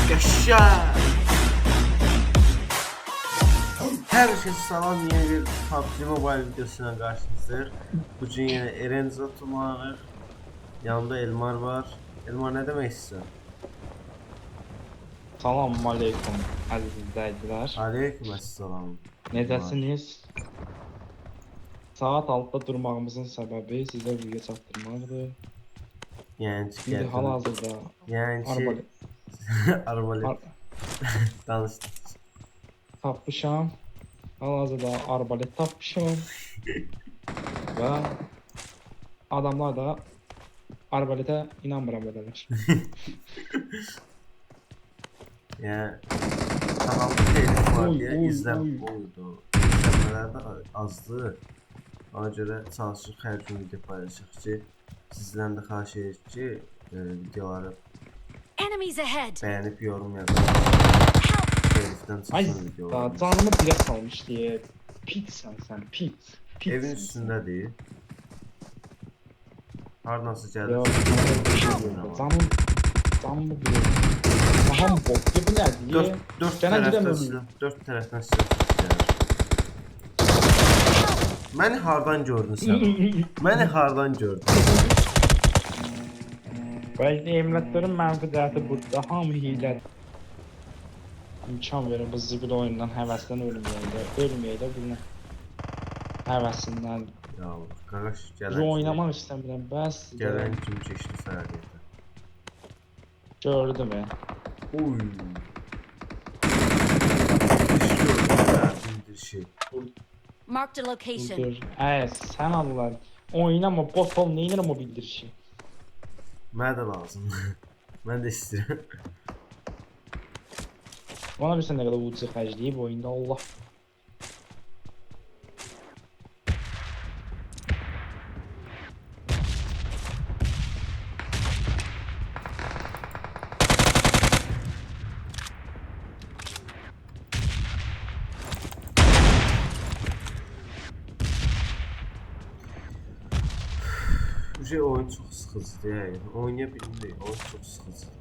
Yaşa. Herkese salam, yeni bir PUBG Mobile videosuna karşınızdayız. Bugün yine Eren Zatumanır. Yanımda Elmar var. Elmar, ne demek istiyorsun? Salam aleyküm aziz izləyicilər. Aleykümselam. Necəsiniz? Saat 6-da durmağımızın səbəbi sizə video çatdırmaqdır. Yani İndi hal-hazırda yani arbalet arbalet danıştık. tapmışam. Hal-hazırda arbalet tapmışam. Və adamlar da arbaletə inanmıram eləmiş. Yani kanalda telif var diye Oy, izlem oy. oldu. İzlenmeler de azdı. Ona göre çalışırıq hər gün video paylaşırıq ki, sizdən də xahiş edirik ki, videoları Enemies ahead! beğenip yorum yazın. Telifdən Ay çıxsın videolar. canımı dilə salmış deyə. Pitsən sən, pit. Evin üstündədir. Hardansa Ya, gəlir. canımı dilə. Aha bot gibi ne diye. Dört Gene tərəfdən gidemiyorum. silah, dört tərəfdən silah gəlir. Məni hardan gördün sən? Məni hardan gördün? Belki emlakların mənfi cəhəti burada hamı hilədir. İmkan verir bu zibil oyundan həvəsdən ölməyək də bunu. Həvəsindən. Ya qaqaş Bu gələn. oynamaq istəmirəm, bəs Gələn kimi keçdi fəaliyyətə. gördüm ya. Oy. Bildirişi. Marked a location. Dur. Sən Allah. Oynama bot ol, neynirəm o bildirişi. Mənə də lazım. Mən də istəyirəm. Bana bilsən nə qədər ucu xərcləyib oyunda Allah. Bu oyun çox sıxıcıdır yəni. Oynaya bilmirik. Oyun çox sıxıcıdır.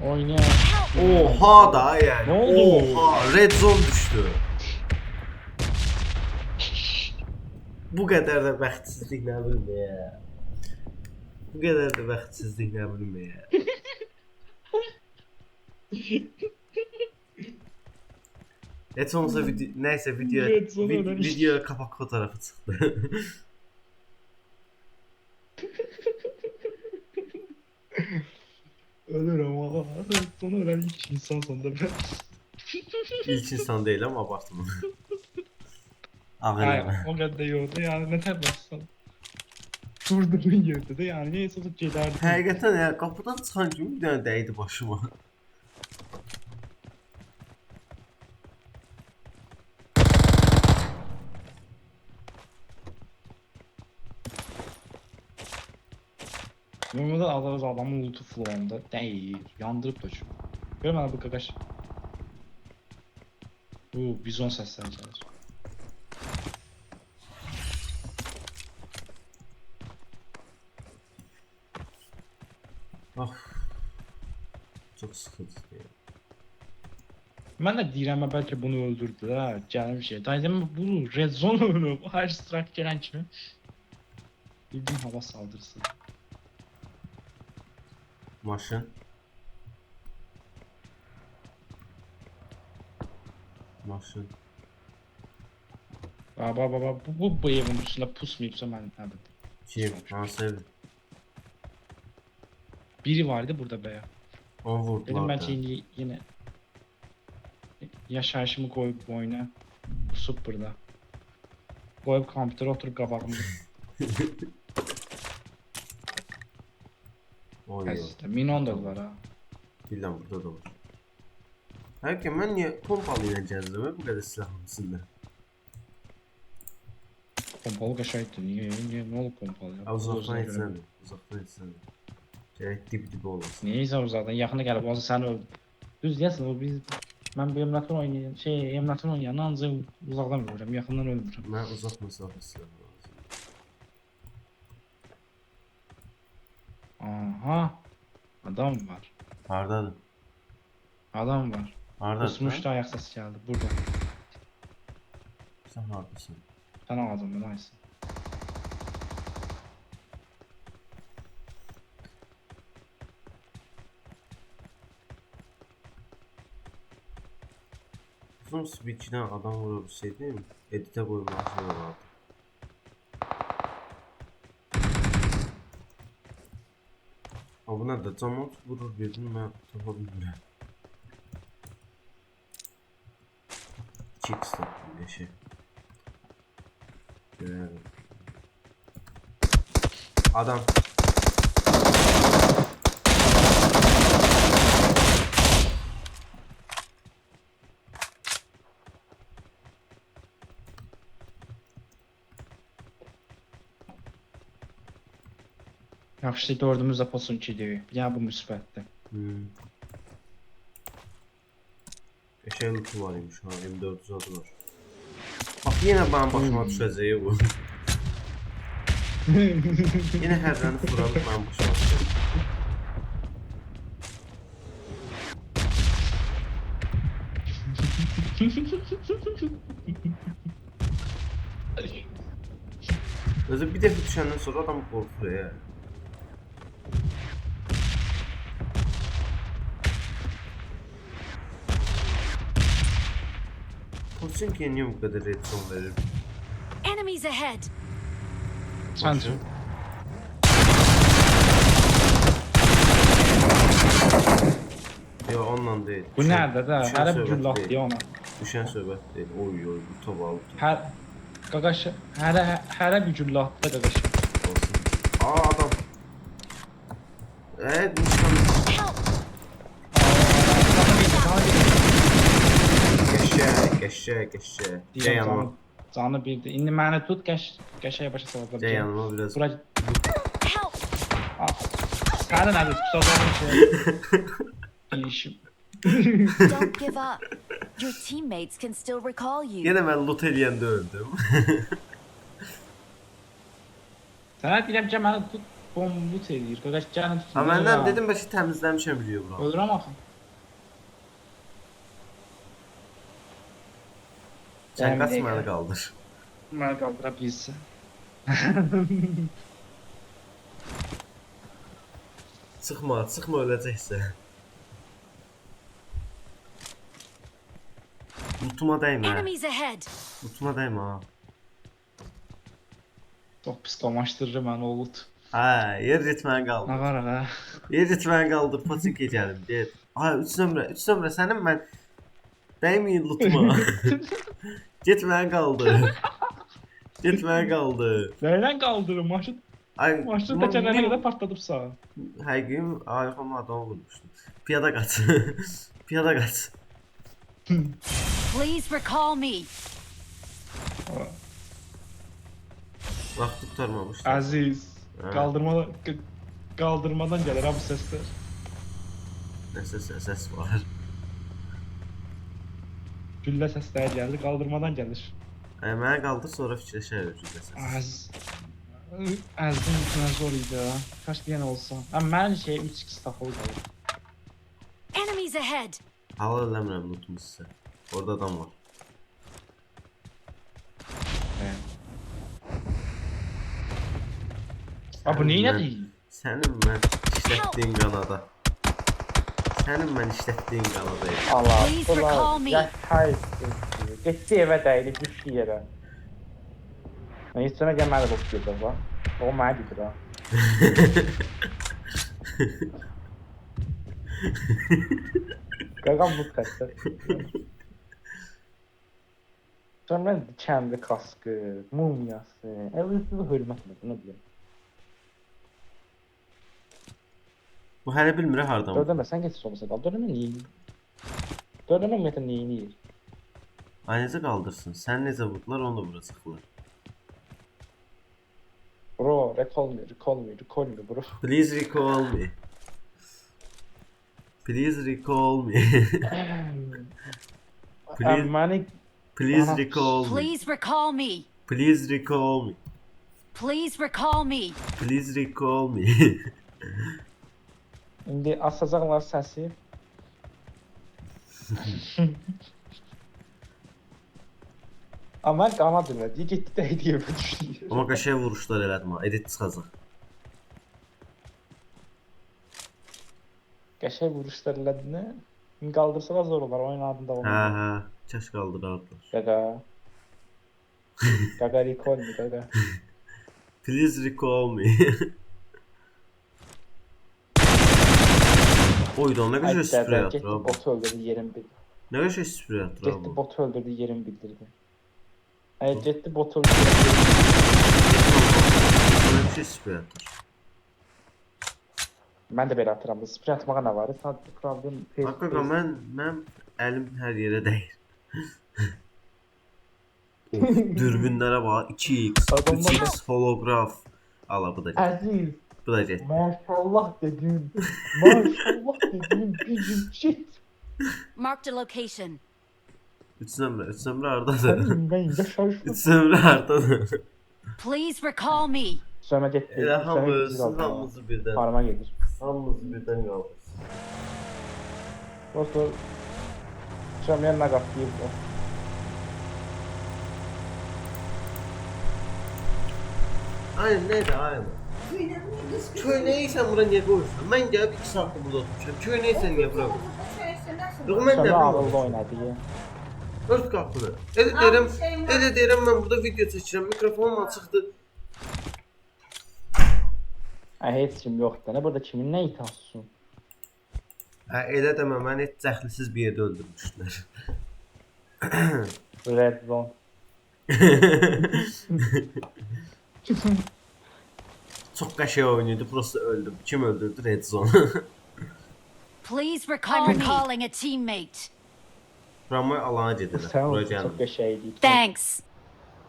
Oynaya. Oha da yani. Ne oldu? Oha, red zone düşdü. Bu qədər də bəxtsizlik nə bilim ya. Bu qədər də bəxtsizlik nə bilim ya. Heç olmasa neyse Red zone öyrənmiş. video kapak fotoğrafı çıxdı. Ölürüm ama. Sonra ölen ilk insan sonunda ben. İlk insan değil ama abartma. Ağır Hayır, yana. o kadar yordu yani ne terlersen. Durduğun yerde de yani neyse o gelerdi. Həqiqətən ya, qapıdan çıxan kimi bir dənə dəydi başıma. Normalde alırız adamın lootu flow'unda değil. Yandırıp da şu. Görmedin bu kakaş. Bu bizon sesleri çalır. Of. Çox sıxıcıdır ya. Ben de deyirəm belki bunu öldürdüler. Gələn bir şey. Dayım bu red zone oyunu. Her strike gelen kimi. Bildiğin hava saldırısı. Maşın. Maşın. Baba bu evin üstünde pusmayıpsa ben ne bileyim. Kim? Hansı ev? Biri vardı burada be. Onu Dedim vurdular ben da. şimdi yine yaşayışımı koyup bu oyuna pusup burada. Koyup kompütere oturup qabağımda. Oy. Həzdə. Minon da var ha. Bilmem burada da var. Həqiqətən mən niyə pompalı ilə gəzdim bu qədər silahın içində? Pompalı qaşaydı. Niye ne oldu pompalı ya? Uzaqdan Gözünə görə. etsəndir. Uzaqdan etsəndir. Gerek dip olasın. Neyse o zaten yakına gelip olsa sen öldün. Düz deyəsən o biz ben bu emülatör oynayan emülatör oynayan ancaq uzaqdan görürəm, yaxından ölmürəm. Mən uzaq məsafəsi lazım. Aha. Adam var. Hardadır? Adam var. Hardadır? Kusmuşdu ayak sesi geldi. Burada. Sən hardasın? Sen ağzım ben ayısın. Uzun switch'dən adam vurabilsəydim, editə qoymaq olardı. Ha buna da camot vurur birdən mən tapa bilmirəm. 2x tapdım geçi. Adam. Yaxşı dördümüz də posun kidir. Ya bu müsbətdir. Eşeğin lütfu var imiş ha, M400 adı var. Bak yine benim başıma düşeceği bu. Yine hərrəni fırlanıb benim başıma düşeceği. Özü bir defa düşəndən sonra adam qorxur ya. Çünkü niye bu kadar red zone verir? Enemies ahead. Sen Başı. Yo onunla değil. Bu nerede de? Düşen Hələ bir söhbət güllah deyil. diye ona. Düşen söhbət değil. Oy oy utaba. Hər qaqaş hələ bir güllah da qaqaş. Olsun. Aa adam. Evet nişan. Help! Geçe. Gel yanıma. Canı birdi. İndi məni tut qəşəyə başa salacağım. Gel yanıma biraz. Bura Help! Sənin nədir? Tutacağım şey. İşim. Don't give up. Your teammates can still recall you. Yine ben loot eləyəndə öldüm. Sənə deyirəm ki, məni tut bombut eləyir. Qaqaş gəlin tutun. Ha məndən dedim bəşi təmizləmişəm biliyor bura. Ölürəm axı. Sən qaç dəqiqə. məni qaldır. Məni qaldıra bilsə. Çıxma öləcəksə. Lootuma dəymə. Enemies ahead. Lootuma dəymə ha. Çox pis qamaşdırır məni o loot. Ha, yer ritməni Nə qaldır. var ha? Yer ritməni qaldır, Patinka gəlim, get. Ha, 3 nömrə sənin mən dəyməyin lootuma. Get məni qaldır. Get məni qaldır. Nəylə qaldırım? Maşın təkərlərinə qədər partladıbsa. Həqiqim, ayıqama adamı vurmuşdum. Piyada qaç. Piyada qaç. Please recall me. Vaxt tutarmamışdı. Əziz. Hə. Qaldırmadan gəlir ha bu səslər. Nəsə səs var. Güllə səsləri gəldi, qaldırmadan gəlir. Mənə qaldır, sonra fikirləşərəm güllə səs. Əzdim bütünə zor idi ha. Kaç bir yenə olsa. Mən 3x taxılı qalır. Enemies ahead. Halal eləmirəm lootumu sizə. Orada adam var. Bu neynədir? Sənin mən işlətdiyin qanada. Sənin mən işlətdiyin qanadayım. Allah, Please recall me. yaşayır. Getdi evə dəydi, düşdü yerə. Mən heç sənə gəlməli bu fikirdə var. O mənə gedir ha. Qaqam bu qəssər. Sonra mən kəndi kaskı, mumyası, evlisiz hörmətlə bunu deyim. Bu hələ bilmir hardan. Dördəmə, sən geçiş olmasa qal. Dördəmə neyini? Dördəmə ümumiyyətlə neyini yiyir? Ay necə qaldırsın? Sən necə vurdular onu da vuracaqlar. Bro, Recall me bro. Please recall me. Please recall me. Please, Məni please recall me. Please recall me. Please recall me. Please recall me. Please recall me. indi asacaqlar səsi. Amma qanadı və getdi dəydi yerə düşdü. Amma qəşəng vuruşlar elədim ha. Edit çıxacaq. Qəşəng vuruşlar elədin. İndi qaldırsalar zor olar, oyun adında Hə, olmaz. hə. Kəş qaldırardılar. Qaqa. Qaqa recall me, qaqa. Please recall me. Oyda nə qəşəng sprey atır Getdi abi. botu öldürdü, yerin bildirdi. Nə qəşəng sprey atır Getdi abi. botu öldürdü, yerin bildirdi. Getdi botu öldürdü. Nə qəşəng sprey atır. Mən də belə atıram. Sprey atmağa nə var? Sadəcə problem Haqqaqa mən əlim hər yerə dəyir. Of, dürbünlərə bax 2x, Adamlar- 3x holoqraf. Ala bu da get. Əziz, Bu da get. maşallah dedin. Maşallah dedin. Gücüm shit. Marked a location. 3 nömrə hardadır? Ben yaşayışım. 3 nömrə hardadır? Please recall me. Sonra getdi. Elə hamımızı birdən. Parma gedir. Hamımızı birdən qaldırsın. Dostlar. Sonra yanına qatlayıb o. Aynen neydi aynen. Köynəyi sən bura niyə qoyursan? Mən gəlib 2 saatdır burada oturmuşam. Köynəyi sən niyə bura qoyursan? Yox mən Sonra nə ağıllı bilim. oynadı ya. Ört qapını. Elə deyirəm mən burada video çəkirəm. Mikrofonum açıqdır. Heç kim yoxdur. Nə burada kimin nə ithasın? Hə elə demə məni heç cəxlisiz bir yerdə öldürmüşdülər. Red zone. Çox qəşəng oynayırdı. Prosta öldüm. Kim öldürdü? Red Zone. Please recall me. I'm recalling a teammate. Ramay alana gedirlər. Sən Bura çox gəlin. qəşəng idi. Thanks.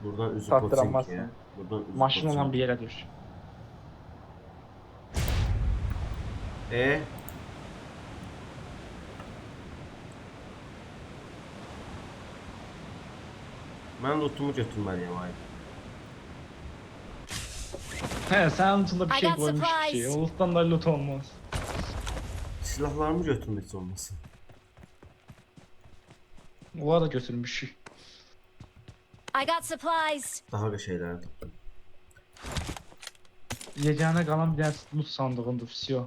Buradan üzü Sattıramazsın. Poçinkiyə. Buradan üzü Maşın olan bir Poçinkiyə. yerə düş. Mən lootumu götürməliyəm ay. Hə, sənin içində bir I şey got qoymuş supplies. ki, olukdan da loot olmaz. Silahlarımı götürmək heç olmasın. Onlar da götürmüşük. I got supplies. Daha qəşəngləri tutdum. Yeganə qalan bir dənə loot sandığındır, vəsiyo.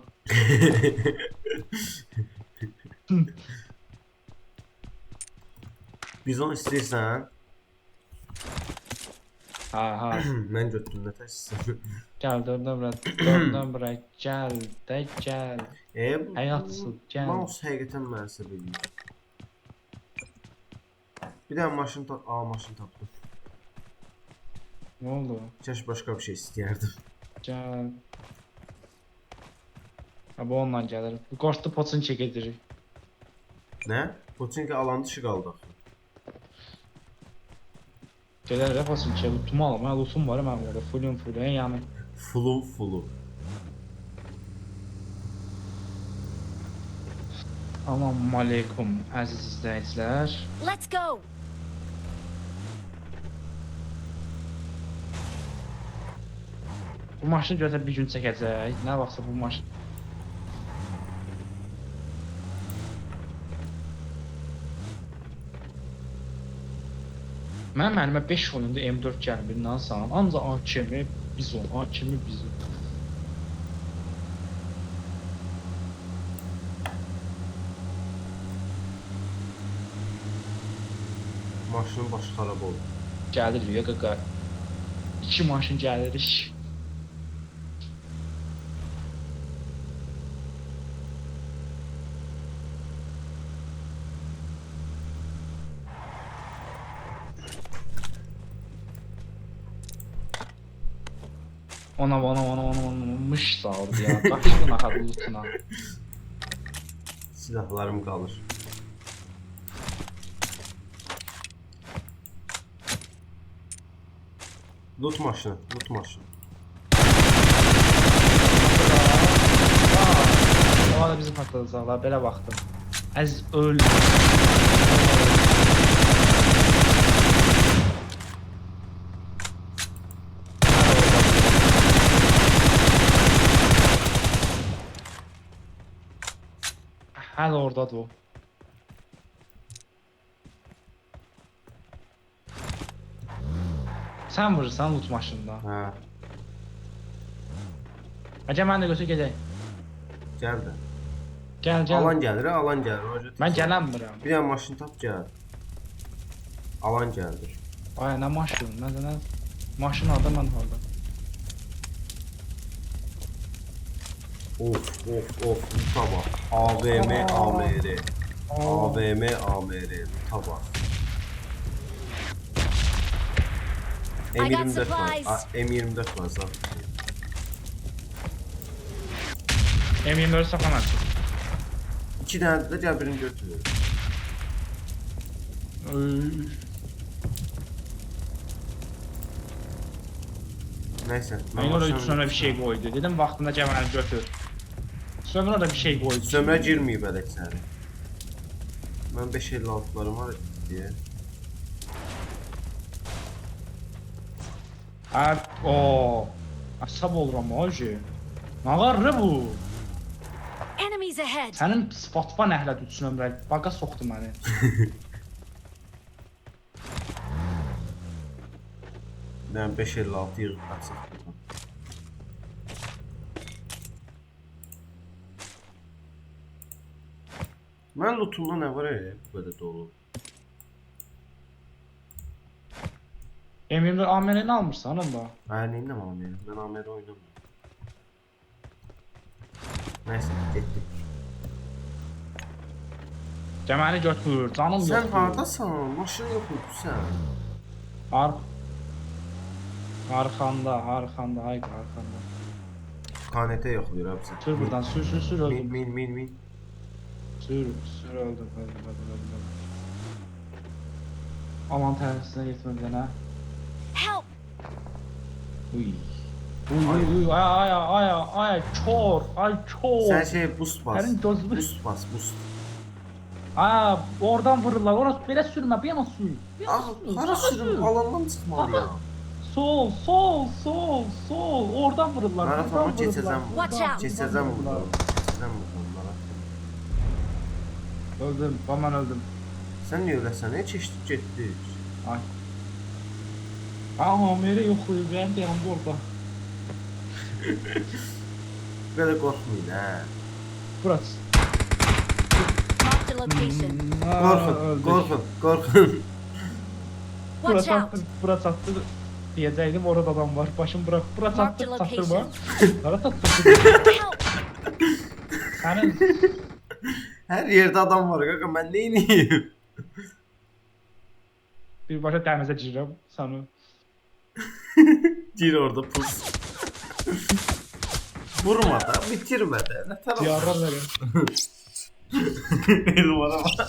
Bizon istəyirsən? Ha, ha. Mən götürdüm nə təşkisən. Gəl, dördün bura, gəl, də gəl. Bu Həyatsız, gəl. mouse həqiqətən mənə səbəb eləyir. Bir dənə maşın tapdım. Nə oldu? Kəş başqa bir şey istəyərdim. Gəl. Ha, bu onunla gəlir. Bu qoşdu poçinki gedirik. Nə? Poçinki alan dışı qaldı. Gələr də poçinki, lootumu alım. Mən lootum var, mən burada. Fullun, yəni. Fulu. Aman aleykum, əziz izləyicilər. Let's go. Bu maşını görsə bir gün çəkəcək. Nə vaxtsa bu maşın. Mənim əlimə 5 oyunda M4 gəlmir, nasıl? Ancaq AKM Bizon, AKM Bizon. Maşının başı xarab oldu. Gəlir ya qaqa. 2 maşın gəlirik. Ona mış sağırdı ya. Qaçdın axı lootuna. Silahlarım qalır. Loot maşını. bizi patlatacaqlar, belə baxdım. Əziz öl. Hələ oradadır o. Sən vurursan loot maşında. Hə, Həcə mən də götür gedək. gəl də. Gəl, gəl. Alan gəlir, alan gəlir. Hoca Mən gələnmirəm. Bir dənə maşın tap gəl. Alan gəldir. Ay, nə maşın? Mən nə maşın aldım mən orada. Of, of, luta bax. AVM, AMR. AVM, AMR. Luta bax. I got M24 var. supplies. M24 var zaten. M24 saxlamaq. 2 dənə də gəl birini götür. Neyse. Mən orada sonra bir şey qoydu. Dedim vaxtında gəməni götür. Sonra da bir şey qoydu. Sömrə girməyib ələk səni. Mən 556'larım var deyə. O. Asab oluram hoca. Nə qarı bu? Enemies ahead. Sənin spotba nəhlə tutsun ömrə. Baqa soxdu məni. Mən 556 yığıb qaçaq buradan. Mən lootumda nə var bu qədər dolu? M24 AMR-ni almırsan onda. Mən neynəm AMR? Mən AMR oynamıyorum. Neyse, getdik. Gəməni götür, canım yoxdur. Sən hardasan? Maşın yox idi sən. Arxanda, haydi arxanda. KNT yoxlayır abi sən. Sür buradan, sür öldüm. Min. Sür öldüm. Aman tərsinə getmə bir dənə. Help. Uy, ay, çor. Sən şey boost bas. Sənin gözünü- Boost bas, boost. Oradan vururlar, orası belə sürmə, bir yana sür. Hara sürüm? Alandan çıxmalıyam. Sol, oradan vururlar. Mən buradan atama vururlar, keçəcəm. Watch out. Keçəcəm buradan. Keçəcəm buradan. Öldüm, ben öldüm. Sən niyə öləsən? Nə keçdik getdik? Ay. Amiri yoxlayıb, ben de yanım orada. Belə qorxmayın hə. Burası. Marked a location. Qorxun. Watch out. Burası attı. Diyecektim, orada adam var. Başım bırak. Burası Marked attı, a sattırma. location. Ara sattı. Help. Senin Hər yerdə adam var qaqa, mən nə edeyim? birbaşa dənizə girirəm. Səni. Gir orada pus. Vurma da, bitirmə də. Nə tərəf? Diyarlar verin. Elmara bak.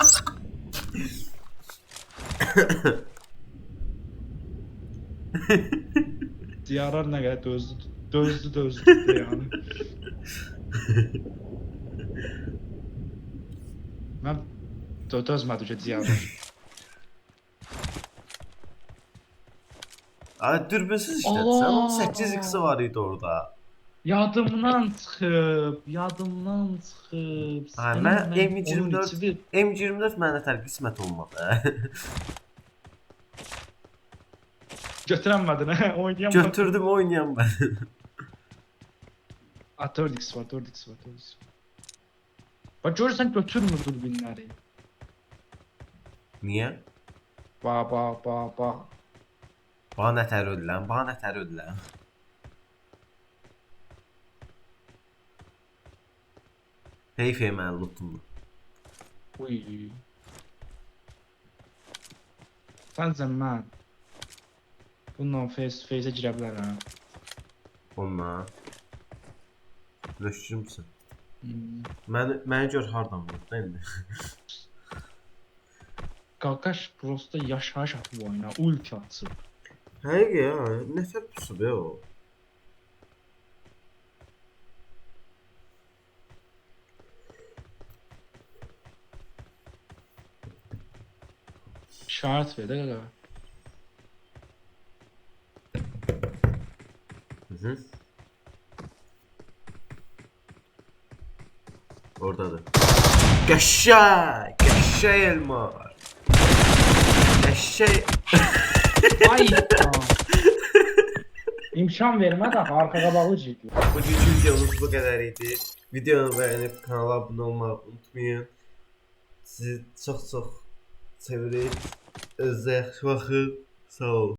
Diyarlar nə qədər dözdü yani. Mən dözmədim ki diyarlar. Ay dürbünsüz işlətsən, Allah! 18x'i var idi orada. Yadımdan çıxıb. Ay, mən M24 mənə tər qismət olmadı. Götürəmədin hə, oynayamadım. Götürdüm oynayam mən. 4x var. Bak görürsən götürmür durbinləri. Niyə? Bax. Bana nətər ödülən. Heyf mən lootumda. Uy. Səncə mən bundan face-ə girə bilərəm. Onunla. Löşçümsün. Hmm. Məni gör hardan vurdu indi. Qaqaş prosta yaşayış atıb oyuna, ulti atsıb. Həqiqi ya, nətər pusu be o. İşaret ver də qaqa. Hı. Oradadır. Qəşəng, qəşəng Elmar. Qəşəng. Ay. İmkan vermə də arxa qabağı ciddi. Bugünkü videomuz bu qədər idi. Videonu bəyənib kanala abunə olmağı unutmayın. Sizi çox sevirik. Özünüzə yaxşı baxın. Sağ olun.